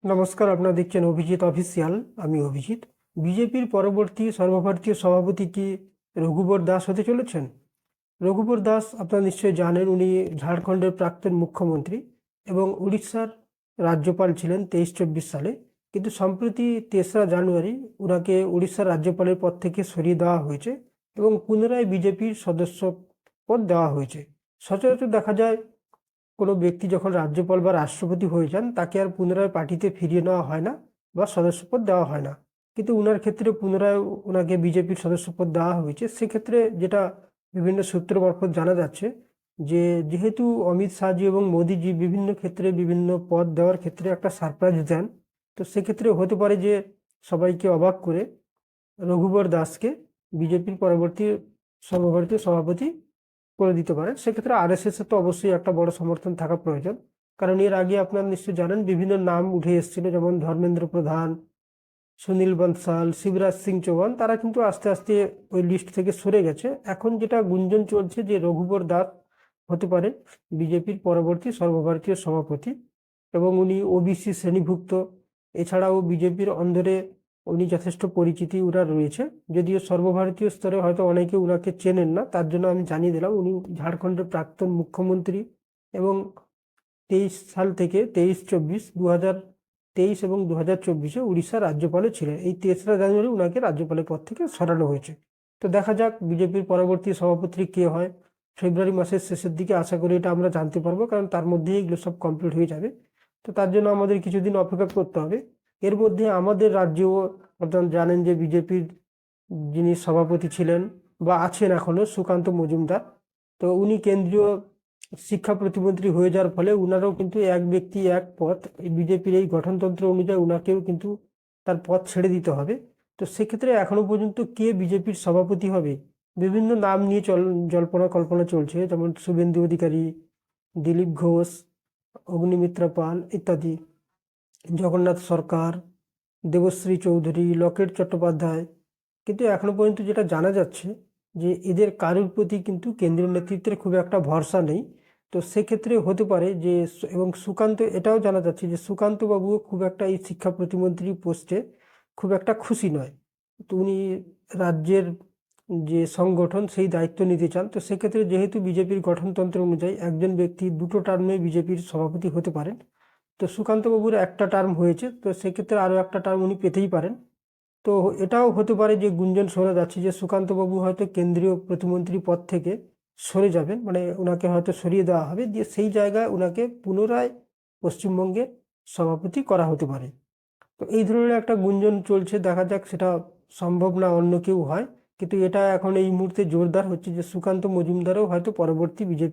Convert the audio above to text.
নমস্কার, আপনারা দেখছেন অভিজিৎ অফিসিয়াল। আমি অভিজিৎ। বিজেপির পরবর্তী সর্বভারতীয় সভাপতি কি রঘুবর দাস হতে চলেছেন? রঘুবর দাস আপনারা নিশ্চয়ই জানেন, উনি ঝাড়খণ্ডের প্রাক্তন মুখ্যমন্ত্রী এবং উড়িষ্যার রাজ্যপাল ছিলেন 23-24 সালে। কিন্তু সম্প্রতি 3রা জানুয়ারি ওনাকে উড়িষ্যার রাজ্যপালের পদ থেকে সরিয়ে দেওয়া হয়েছে এবং পুনরায় বিজেপির সদস্য পদ দেওয়া হয়েছে। সচরাচর দেখা যায় কোনো ব্যক্তি যখন রাজ্যপাল বা রাষ্ট্রপতি হয়ে যান তাকে আর পুনরায় পার্টিতে ফিরিয়ে নেওয়া হয় না বা সদস্যপদ দেওয়া হয় না। কিন্তু উনার ক্ষেত্রে পুনরায় ওনাকে বিজেপির সদস্যপদ দেওয়া হয়েছে। সেক্ষেত্রে যেটা বিভিন্ন সূত্র মারফত জানা যাচ্ছে যে যেহেতু অমিত শাহজি এবং মোদিজি বিভিন্ন ক্ষেত্রে বিভিন্ন পদ দেওয়ার ক্ষেত্রে একটা সারপ্রাইজ দেন, তো সেক্ষেত্রে হতে পারে যে সবাইকে অবাক করে রঘুবর দাসকে বিজেপির পরবর্তী সর্বভারতীয় সভাপতি করে দিতে পারেন। সেক্ষেত্রে আরএসএস এর তো অবশ্যই একটা বড় সমর্থন থাকা প্রয়োজন, কারণ এর আগে আপনারা নিশ্চয়ই জানেন বিভিন্ন নাম উঠে এসেছিল, যেমন ধর্মেন্দ্র প্রধান, সুনীল বনসাল, শিবরাজ সিং চৌহান। তারা কিন্তু আস্তে আস্তে ওই লিস্ট থেকে সরে গেছে। এখন যেটা গুঞ্জন চলছে যে রঘুবর দাস হতে পারে বিজেপির পরবর্তী সর্বভারতীয় সভাপতি এবং উনি ওবিসি শ্রেণীভুক্ত। এছাড়াও বিজেপির অন্দরে উনি যথেষ্ট পরিচিতি উনার রয়েছে, যদিও সর্বভারতীয় স্তরে হয়তো অনেকে উনাকে চেনেন না। তার জন্য আমি জানিয়ে দিলাম, উনি ঝাড়খণ্ডের প্রাক্তন মুখ্যমন্ত্রী এবং 23 সাল থেকে 23-24, 2023 এবং 2024-এ উড়িষ্যার রাজ্যপালও ছিলেন। এই 3রা জানুয়ারি উনাকে রাজ্যপালের পদ থেকে সরানো হয়েছে। তো দেখা যাক বিজেপির পরবর্তী সভাপতি কে হয়। ফেব্রুয়ারি মাসের শেষের দিকে আশা করি এটা আমরা জানতে পারবো, কারণ তার মধ্যেই এগুলো সব কমপ্লিট হয়ে যাবে। তো তার জন্য আমাদের কিছুদিন অপেক্ষা করতে হবে। এর মধ্যে আমাদের রাজ্যেও আপনারা জানেন যে বিজেপির যিনি সভাপতি ছিলেন বা আছেন এখনো, সুকান্ত মজুমদার। তো উনি কেন্দ্রীয় শিক্ষা প্রতিমন্ত্রী হয়ে যাওয়ার ফলে উনারও কিন্তু এক ব্যক্তি এক পদ, এই বিজেপির এই গঠনতন্ত্র অনুযায়ী উনাকেও কিন্তু তার পদ ছেড়ে দিতে হবে। তো সেক্ষেত্রে এখনো পর্যন্ত কে বিজেপির সভাপতি হবে বিভিন্ন নাম নিয়ে জল্পনা কল্পনা চলছে, যেমন শুভেন্দু অধিকারী, দিলীপ ঘোষ, অগ্নিমিত্রা পাল ইত্যাদি, জগন্নাথ সরকার, দেবশ্রী চৌধুরী, লকেট চট্টোপাধ্যায়। কিন্তু এখনো পর্যন্ত যেটা জানা যাচ্ছে যে এদের কারোর প্রতি কিন্তু কেন্দ্রীয় নেতৃত্বের খুব একটা ভরসা নেই। তো সেক্ষেত্রে হতে পারে যে এবং সুকান্ত, এটাও জানা যাচ্ছে যে সুকান্ত বাবুও খুব একটা এই শিক্ষা প্রতিমন্ত্রী পোস্টে খুব একটা খুশি নয়। তো উনি রাজ্যের যে সংগঠন সেই দায়িত্ব নিতে চান। তো সেক্ষেত্রে যেহেতু বিজেপির গঠনতন্ত্র অনুযায়ী একজন ব্যক্তি দুটো টার্মে বিজেপির সভাপতি হতে পারেন, তো সুকান্ত বাবুর একটা টার্ম হয়েছে, তো সেক্ষেত্রে আরও একটা টার্ম উনি পেতেই পারেন। তো এটাও হতে পারে যে গুঞ্জন শোনা যাচ্ছে যে সুকান্ত বাবু হয়তো কেন্দ্রীয় প্রতিমন্ত্রী পদ থেকে সরে যাবেন, মানে ওনাকে হয়তো সরিয়ে দেওয়া হবে, দিয়ে সেই জায়গায় ওনাকে পুনরায় পশ্চিমবঙ্গের সভাপতি করা হতে পারে। তো এই ধরনের একটা গুঞ্জন চলছে, দেখা যাক সেটা সম্ভব না অন্য কেউ হয়। কিন্তু এটা এখন এই মুহূর্তে জোরদার হচ্ছে যে সুকান্ত মজুমদারও হয়তো পরবর্তী বিজেপি